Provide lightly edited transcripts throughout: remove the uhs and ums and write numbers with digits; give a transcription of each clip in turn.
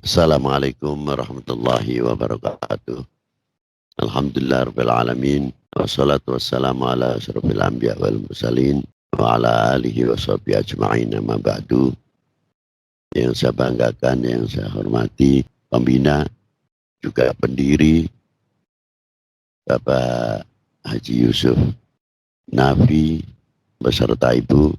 Assalamualaikum warahmatullahi wabarakatuh. Alhamdulillah rabbil alamin. Wassalatu wassalamu ala asyrafil anbiya wal mursalin wa ala alihi wa sahbihi ajma'in amma ba'du. Yang saya banggakan, yang saya hormati pembina, juga pendiri Bapak Haji Yusuf Nafi beserta Ibu.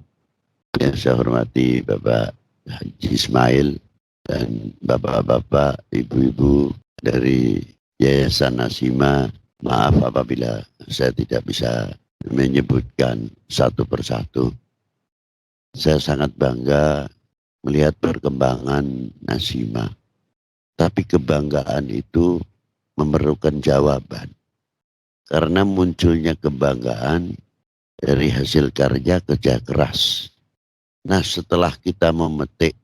Yang saya hormati Bapak Haji Ismail dan bapak-bapak, ibu-ibu dari Yayasan Nasima. Maaf apabila saya tidak bisa menyebutkan satu persatu. Saya sangat bangga melihat perkembangan Nasima. Tapi kebanggaan itu memerlukan jawaban. Karena munculnya kebanggaan dari hasil kerja keras. Nah, setelah kita memetik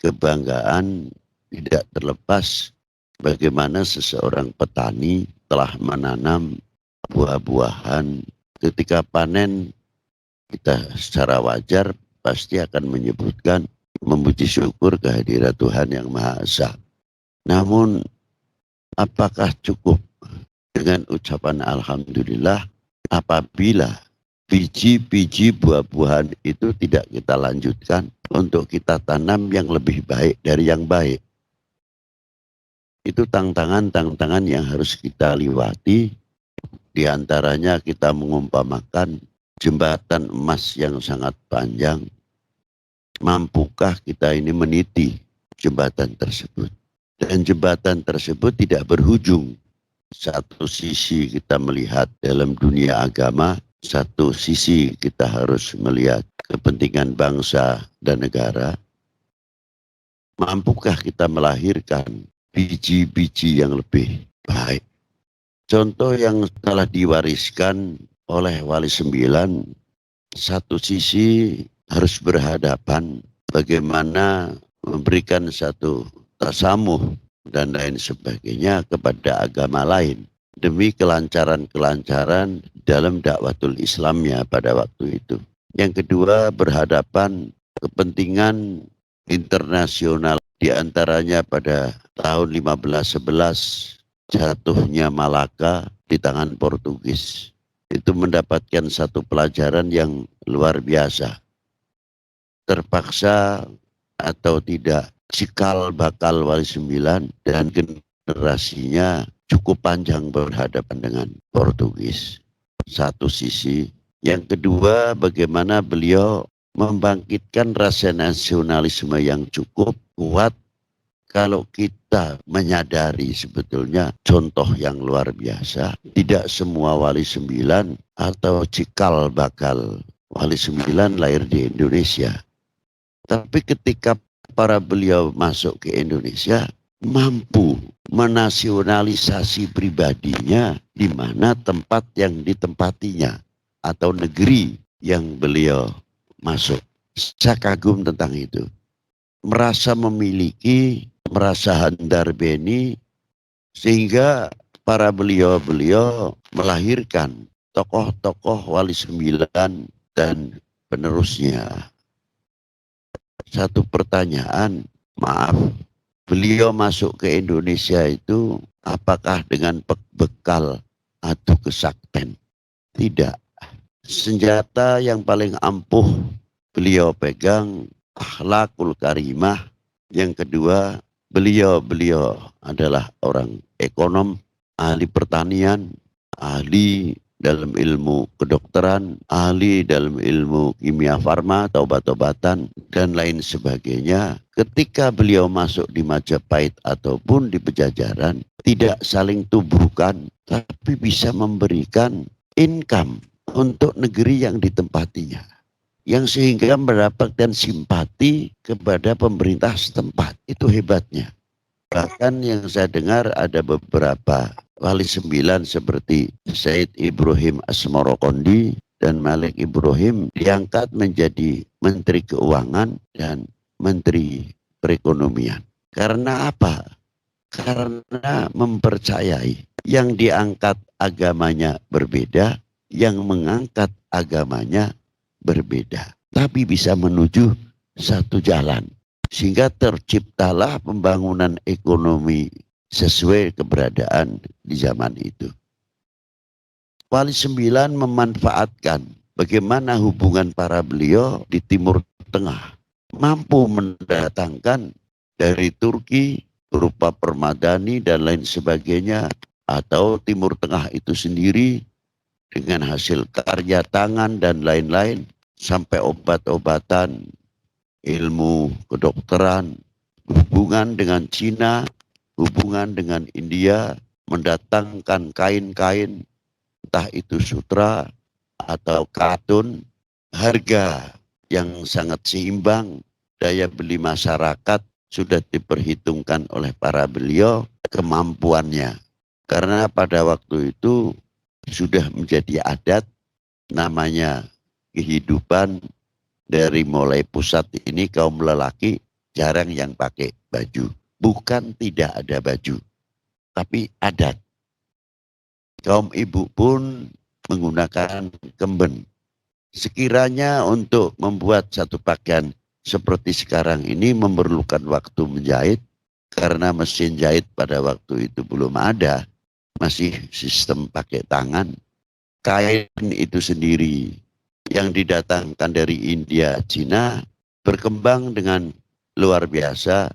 kebanggaan, tidak terlepas bagaimana seseorang petani telah menanam buah-buahan. Ketika panen, kita secara wajar pasti akan menyebutkan memuji syukur kehadirat Tuhan Yang Maha Esa. Namun, apakah cukup dengan ucapan Alhamdulillah apabila biji-biji buah-buahan itu tidak kita lanjutkan untuk kita tanam yang lebih baik dari yang baik? Itu tantangan-tantangan yang harus kita lewati. Di antaranya kita mengumpamakan jembatan emas yang sangat panjang. Mampukah kita ini meniti jembatan tersebut? Dan jembatan tersebut tidak berujung. Satu sisi kita melihat dalam dunia agama, satu sisi kita harus melihat kepentingan bangsa dan negara. Mampukah kita melahirkan biji-biji yang lebih baik? Contoh yang telah diwariskan oleh Wali Sembilan, satu sisi harus berhadapan bagaimana memberikan satu tasamuh dan lain sebagainya kepada agama lain demi kelancaran-kelancaran dalam dakwatul Islamnya pada waktu itu. Yang kedua, berhadapan kepentingan internasional, di antaranya pada tahun 1511 jatuhnya Malaka di tangan Portugis. Itu mendapatkan satu pelajaran yang luar biasa. Terpaksa atau tidak, cikal bakal Wali Sembilan dan generasinya cukup panjang berhadapan dengan Portugis. Satu sisi. Yang kedua, bagaimana beliau membangkitkan rasa nasionalisme yang cukup kuat. Kalau kita menyadari sebetulnya contoh yang luar biasa, tidak semua Wali Sembilan atau cikal bakal Wali Sembilan lahir di Indonesia. Tapi ketika para beliau masuk ke Indonesia, mampu menasionalisasi pribadinya di mana tempat yang ditempatinya atau negeri yang beliau masuk. Saya kagum tentang itu. Merasa memiliki, merasa handar beni, sehingga para beliau-beliau melahirkan tokoh-tokoh Wali Sembilan dan penerusnya. Satu pertanyaan, maaf, beliau masuk ke Indonesia itu apakah dengan bekal atau kesakten? Tidak. Senjata yang paling ampuh beliau pegang akhlakul karimah. Yang kedua, beliau adalah orang ekonom, ahli pertanian, ahli dalam ilmu kedokteran, ahli dalam ilmu kimia farma atau obat-obatan dan lain sebagainya. Ketika beliau masuk di Majapahit ataupun di Pejajaran, tidak saling tubuhkan, tapi bisa memberikan income untuk negeri yang ditempatinya, yang sehingga mendapatkan simpati kepada pemerintah setempat. Itu hebatnya. Bahkan yang saya dengar ada beberapa Wali Sembilan seperti Said Ibrahim Asmorokondi dan Malik Ibrahim diangkat menjadi Menteri Keuangan dan Menteri Perekonomian. Karena apa? Karena mempercayai yang diangkat agamanya berbeda, yang mengangkat agamanya berbeda, tapi bisa menuju satu jalan. Sehingga terciptalah pembangunan ekonomi sesuai keberadaan di zaman itu. Wali Sembilan memanfaatkan bagaimana hubungan para beliau di Timur Tengah. Mampu mendatangkan dari Turki berupa permadani dan lain sebagainya. Atau Timur Tengah itu sendiri dengan hasil karya tangan dan lain-lain. Sampai obat-obatan, ilmu kedokteran, hubungan dengan Cina, hubungan dengan India, mendatangkan kain-kain, entah itu sutra atau katun, harga yang sangat seimbang, daya beli masyarakat sudah diperhitungkan oleh para beliau kemampuannya. Karena pada waktu itu sudah menjadi adat namanya kehidupan. Dari mulai pusat ini kaum lelaki jarang yang pakai baju. Bukan tidak ada baju, tapi adat. Kaum ibu pun menggunakan kemben. Sekiranya untuk membuat satu pakaian seperti sekarang ini memerlukan waktu menjahit, karena mesin jahit pada waktu itu belum ada, masih sistem pakai tangan. Kain itu sendiri yang didatangkan dari India, Cina berkembang dengan luar biasa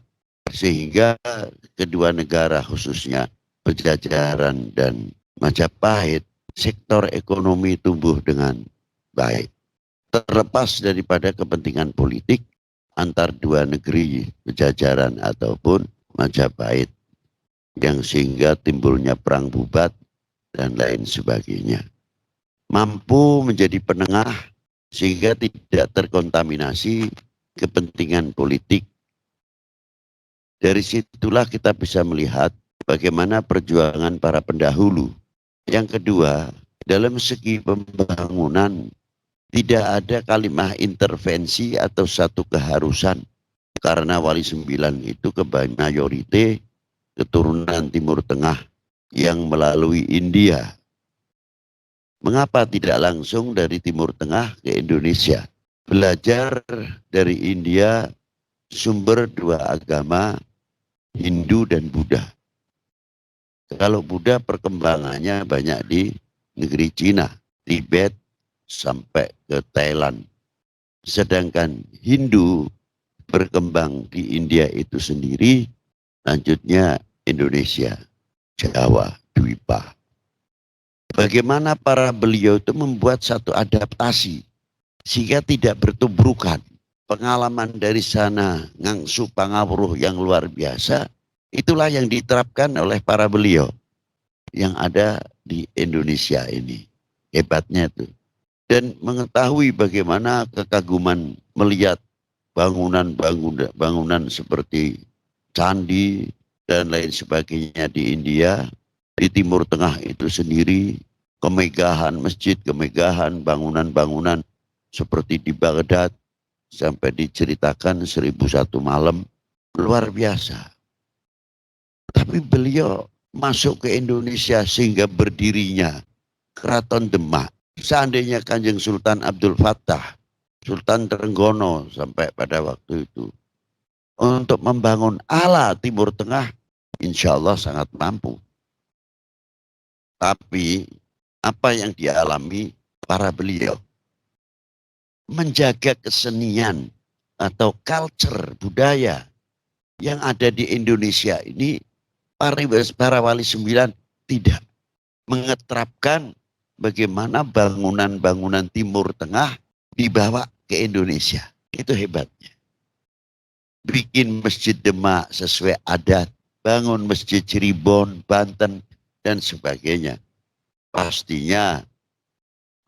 sehingga kedua negara khususnya Pajajaran dan Majapahit sektor ekonomi tumbuh dengan baik. Terlepas daripada kepentingan politik antar dua negeri Pajajaran ataupun Majapahit yang sehingga timbulnya perang bubat dan lain sebagainya. Mampu menjadi penengah sehingga tidak terkontaminasi kepentingan politik. Dari situlah kita bisa melihat bagaimana perjuangan para pendahulu. Yang kedua, dalam segi pembangunan tidak ada kalimat intervensi atau satu keharusan. Karena Wali Sembilan itu mayoritas keturunan Timur Tengah yang melalui India. Mengapa tidak langsung dari Timur Tengah ke Indonesia? Belajar dari India sumber dua agama, Hindu dan Buddha. Kalau Buddha perkembangannya banyak di negeri Cina, Tibet sampai ke Thailand. Sedangkan Hindu berkembang di India itu sendiri, lanjutnya Indonesia, Jawa, Dwipa. Bagaimana para beliau itu membuat satu adaptasi sehingga tidak bertubrukan. Pengalaman dari sana ngangsu pangawruh yang luar biasa, itulah yang diterapkan oleh para beliau yang ada di Indonesia ini. Hebatnya itu. Dan mengetahui bagaimana kekaguman melihat bangunan seperti candi dan lain sebagainya di India, di Timur Tengah itu sendiri, kemegahan masjid, kemegahan bangunan-bangunan seperti di Baghdad, sampai diceritakan 1001 malam, luar biasa. Tapi beliau masuk ke Indonesia sehingga berdirinya Keraton Demak. Seandainya Kanjeng Sultan Abdul Fattah, Sultan Trenggono sampai pada waktu itu, untuk membangun ala Timur Tengah, insya Allah sangat mampu. Tapi apa yang dialami para beliau? Menjaga kesenian atau culture budaya yang ada di Indonesia ini, para Wali Sembilan tidak mengeterapkan bagaimana bangunan-bangunan Timur Tengah dibawa ke Indonesia. Itu hebatnya. Bikin masjid Demak sesuai adat, bangun masjid Cirebon, Banten, dan sebagainya. Pastinya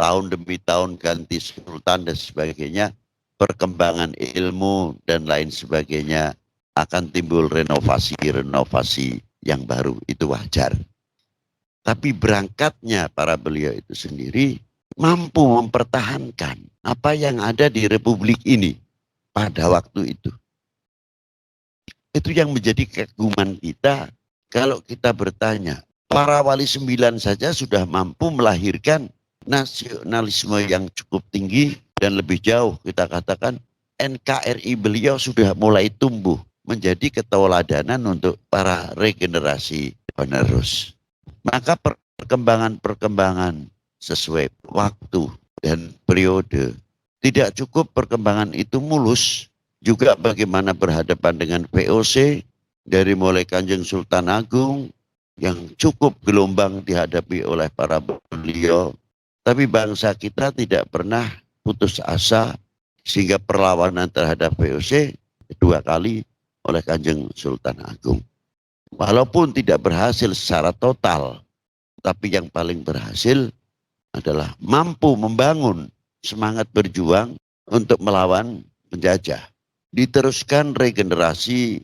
tahun demi tahun ganti sultan dan sebagainya, perkembangan ilmu dan lain sebagainya, akan timbul renovasi yang baru, itu wajar. Tapi berangkatnya para beliau itu sendiri mampu mempertahankan apa yang ada di Republik ini pada waktu itu. Itu yang menjadi keaguman kita kalau kita bertanya, para Wali Sembilan saja sudah mampu melahirkan nasionalisme yang cukup tinggi dan lebih jauh kita katakan NKRI beliau sudah mulai tumbuh menjadi keteladanan untuk para regenerasi penerus. Maka perkembangan-perkembangan sesuai waktu dan periode. Tidak cukup perkembangan itu mulus, juga bagaimana berhadapan dengan VOC, dari mulai Kanjeng Sultan Agung, yang cukup gelombang dihadapi oleh para beliau. Tapi bangsa kita tidak pernah putus asa, sehingga perlawanan terhadap VOC 2 kali oleh Kanjeng Sultan Agung. Walaupun tidak berhasil secara total, tapi yang paling berhasil adalah mampu membangun semangat berjuang untuk melawan penjajah. Diteruskan regenerasi,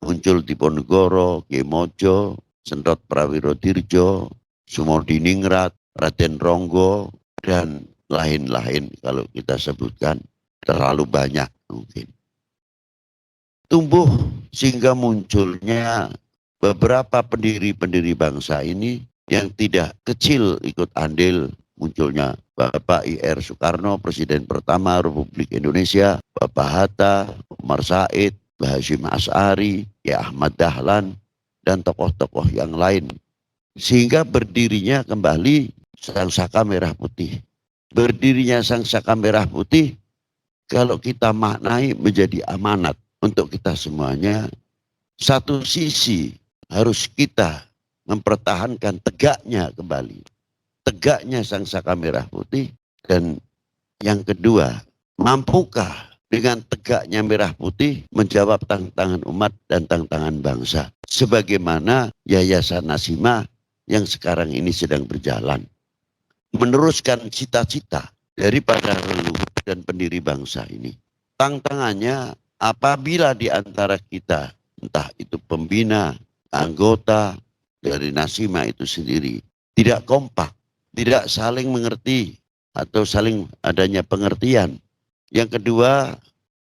muncul Diponegoro, Ki Mojo, Sentot Prawirodirjo, Sumodiningrat, Raden Ronggo, dan lain-lain kalau kita sebutkan terlalu banyak mungkin. Tumbuh sehingga munculnya beberapa pendiri-pendiri bangsa ini yang tidak kecil ikut andil munculnya Bapak I.R. Soekarno, Presiden pertama Republik Indonesia, Bapak Hatta, Umar Said, Mbah Hasyim Asy'ari, Ya Ahmad Dahlan, dan tokoh-tokoh yang lain. Sehingga berdirinya kembali Sang Saka Merah Putih. Berdirinya Sang Saka Merah Putih kalau kita maknai menjadi amanat untuk kita semuanya. Satu sisi harus kita mempertahankan tegaknya kembali, tegaknya Sang Saka Merah Putih. Dan yang kedua, mampukah dengan tegaknya Merah Putih menjawab tantangan umat dan tantangan bangsa, sebagaimana Yayasan Nasimah yang sekarang ini sedang berjalan, meneruskan cita-cita daripada leluhur dan pendiri bangsa ini. Tantangannya apabila di antara kita, entah itu pembina, anggota dari Nasimah itu sendiri, tidak kompak, tidak saling mengerti atau saling adanya pengertian. Yang kedua,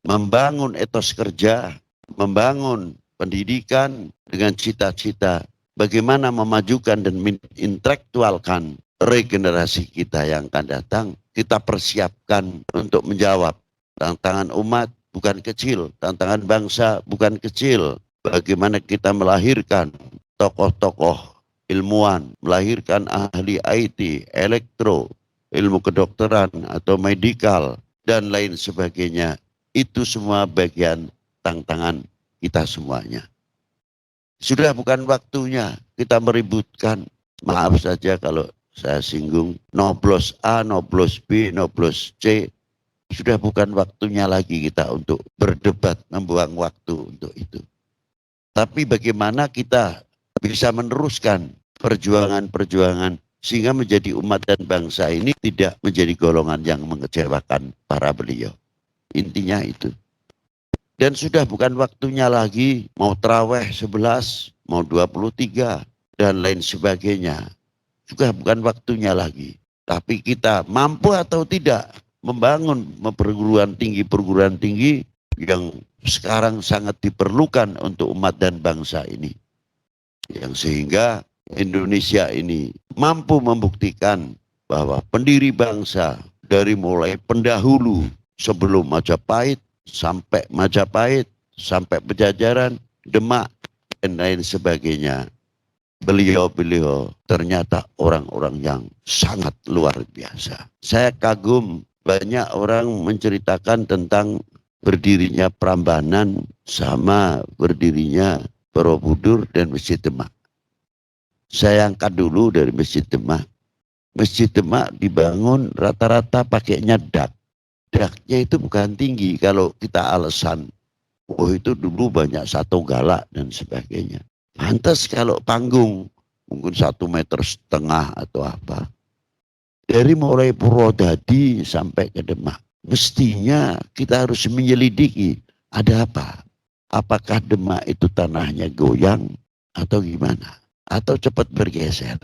membangun etos kerja, membangun pendidikan dengan cita-cita bagaimana memajukan dan mengintelektualkan regenerasi kita yang akan datang. Kita persiapkan untuk menjawab tantangan umat bukan kecil, tantangan bangsa bukan kecil. Bagaimana kita melahirkan tokoh-tokoh ilmuwan, melahirkan ahli IT, elektro, ilmu kedokteran atau medikal, dan lain sebagainya. Itu semua bagian tantangan kita semuanya. Sudah bukan waktunya kita meributkan, maaf saja kalau saya singgung, noblos A, noblos B, noblos C. Sudah bukan waktunya lagi kita untuk berdebat, membuang waktu untuk itu. Tapi bagaimana kita bisa meneruskan perjuangan-perjuangan sehingga menjadi umat dan bangsa ini tidak menjadi golongan yang mengecewakan para beliau. Intinya itu. Dan sudah bukan waktunya lagi mau traweh 11, mau 23, dan lain sebagainya. Sudah bukan waktunya lagi. Tapi kita mampu atau tidak membangun perguruan tinggi yang sekarang sangat diperlukan untuk umat dan bangsa ini. Yang sehingga Indonesia ini mampu membuktikan bahwa pendiri bangsa dari mulai pendahulu sebelum Majapahit, sampai Majapahit, sampai Pejajaran, Demak, dan lain sebagainya. Beliau-beliau ternyata orang-orang yang sangat luar biasa. Saya kagum, banyak orang menceritakan tentang berdirinya Prambanan sama berdirinya Borobudur dan Masjid Demak. Saya angkat dulu dari Masjid Demak. Masjid Demak dibangun rata-rata pakainya dak. Daknya itu bukan tinggi kalau kita alasan, oh itu dulu banyak satu galak dan sebagainya. Pantas kalau panggung mungkin 1,5 meter atau apa. Dari mulai Purwodadi sampai ke Demak, mestinya kita harus menyelidiki ada apa. Apakah Demak itu tanahnya goyang atau gimana? Atau cepat bergeser.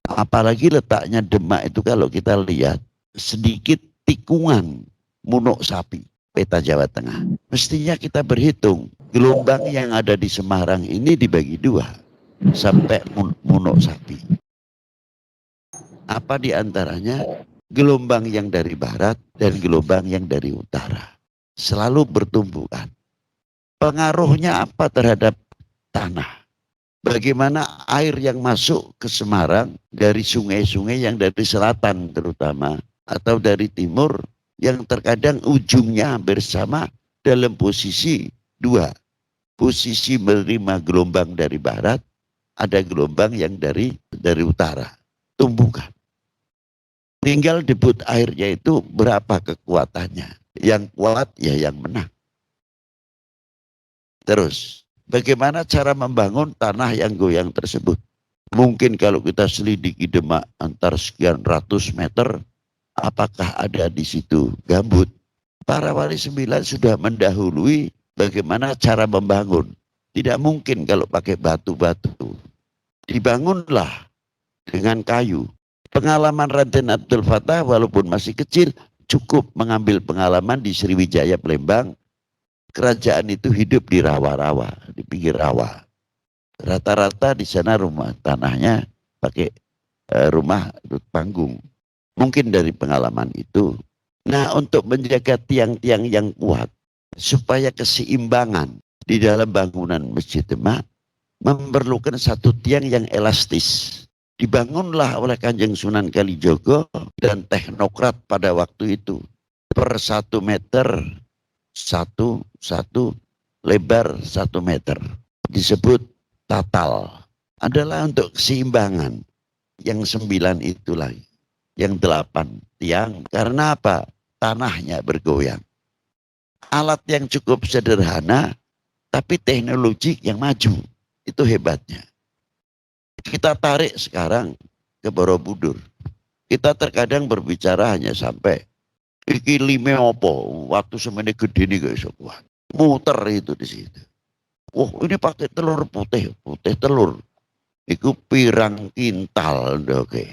Apalagi letaknya Demak itu kalau kita lihat sedikit tikungan Munuk Sapi, peta Jawa Tengah. Mestinya kita berhitung gelombang yang ada di Semarang ini dibagi 2 sampai Munuk Sapi. Apa di antaranya? Gelombang yang dari barat dan gelombang yang dari utara. selalu bertumbuh kan. Pengaruhnya apa terhadap tanah? Bagaimana air yang masuk ke Semarang dari sungai-sungai yang dari selatan terutama atau dari timur yang terkadang ujungnya hampir sama dalam posisi dua. Posisi menerima gelombang dari barat, ada gelombang yang dari utara. Tumbuhkan. Tinggal debut airnya itu berapa kekuatannya. Yang kuat ya yang menang. Terus, bagaimana cara membangun tanah yang goyang tersebut? Mungkin kalau kita selidiki Demak antar sekian ratus meter, apakah ada di situ gambut? Para wali sembilan sudah mendahului bagaimana cara membangun. Tidak mungkin kalau pakai batu-batu. Dibangunlah dengan kayu. Pengalaman Raden Abdul Fattah walaupun masih kecil, cukup mengambil pengalaman di Sriwijaya Palembang. Kerajaan itu hidup di rawa-rawa, di pinggir rawa. Rata-rata di sana rumah tanahnya pakai rumah panggung. Mungkin dari pengalaman itu. Nah, untuk menjaga tiang-tiang yang kuat, supaya keseimbangan di dalam bangunan Masjid Demak, memerlukan satu tiang yang elastis. Dibangunlah oleh Kanjeng Sunan Kalijogo dan teknokrat pada waktu itu. Per 1 meter, satu lebar 1 meter. Disebut tatal. Adalah untuk keseimbangan. Yang 9 itu lagi. Yang 8 tiang. Karena apa? Tanahnya bergoyang. Alat yang cukup sederhana, tapi teknologi yang maju. Itu hebatnya. Kita tarik sekarang ke Borobudur. Kita terkadang berbicara hanya sampai iki lime opo, waktu semene gede nih gak iso kuat. Muter itu di situ. Wah, ini pakai telur putih telur. Iku pirang kintal, oke.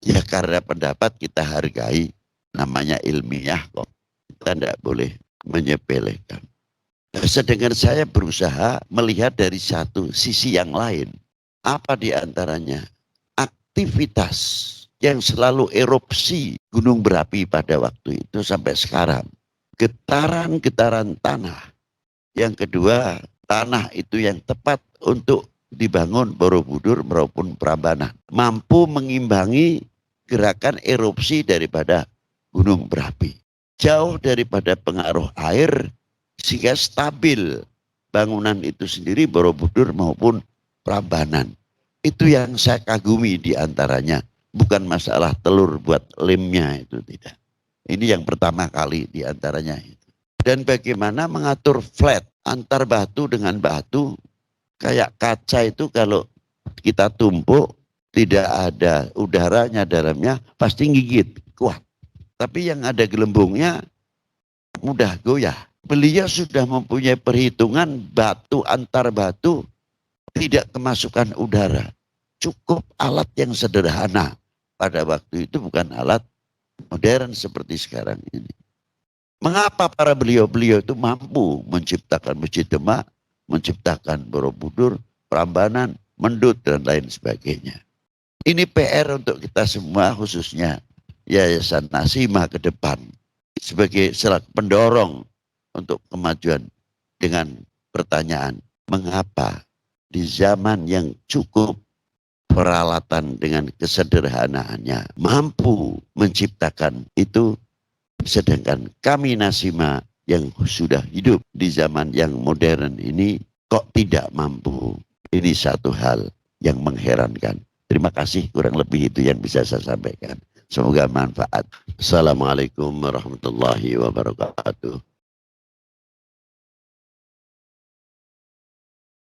Ya karena pendapat kita hargai, namanya ilmiah kok. Kita tidak boleh menyepelekan. Sedangkan saya berusaha melihat dari satu sisi yang lain. Apa di antaranya? Aktivitas yang selalu erupsi gunung berapi pada waktu itu sampai sekarang. Getaran-getaran tanah. Yang kedua, tanah itu yang tepat untuk dibangun Borobudur maupun Prambanan. Mampu mengimbangi gerakan erupsi daripada gunung berapi. Jauh daripada pengaruh air, sehingga stabil bangunan itu sendiri Borobudur maupun Prambanan. Itu yang saya kagumi di antaranya. Bukan masalah telur buat lemnya itu, tidak. Ini yang pertama kali di antaranya itu. Dan bagaimana mengatur flat antar batu dengan batu. Kayak kaca itu kalau kita tumpuk tidak ada udaranya dalamnya pasti gigit kuat. Tapi yang ada gelembungnya mudah goyah. Beliau sudah mempunyai perhitungan batu antar batu tidak kemasukan udara. Cukup alat yang sederhana. Pada waktu itu bukan alat modern seperti sekarang ini. Mengapa para beliau-beliau itu mampu menciptakan Masjid Demak, menciptakan Borobudur, Prambanan, Mendut, dan lain sebagainya. Ini PR untuk kita semua, khususnya Yayasan Nasimah ke depan. Sebagai pendorong untuk kemajuan dengan pertanyaan, mengapa di zaman yang cukup peralatan dengan kesederhanaannya mampu menciptakan itu, sedangkan kami Nasimah yang sudah hidup di zaman yang modern ini kok tidak mampu. Ini satu hal yang mengherankan. Terima kasih, kurang lebih itu yang bisa saya sampaikan. Semoga manfaat. Assalamualaikum warahmatullahi wabarakatuh.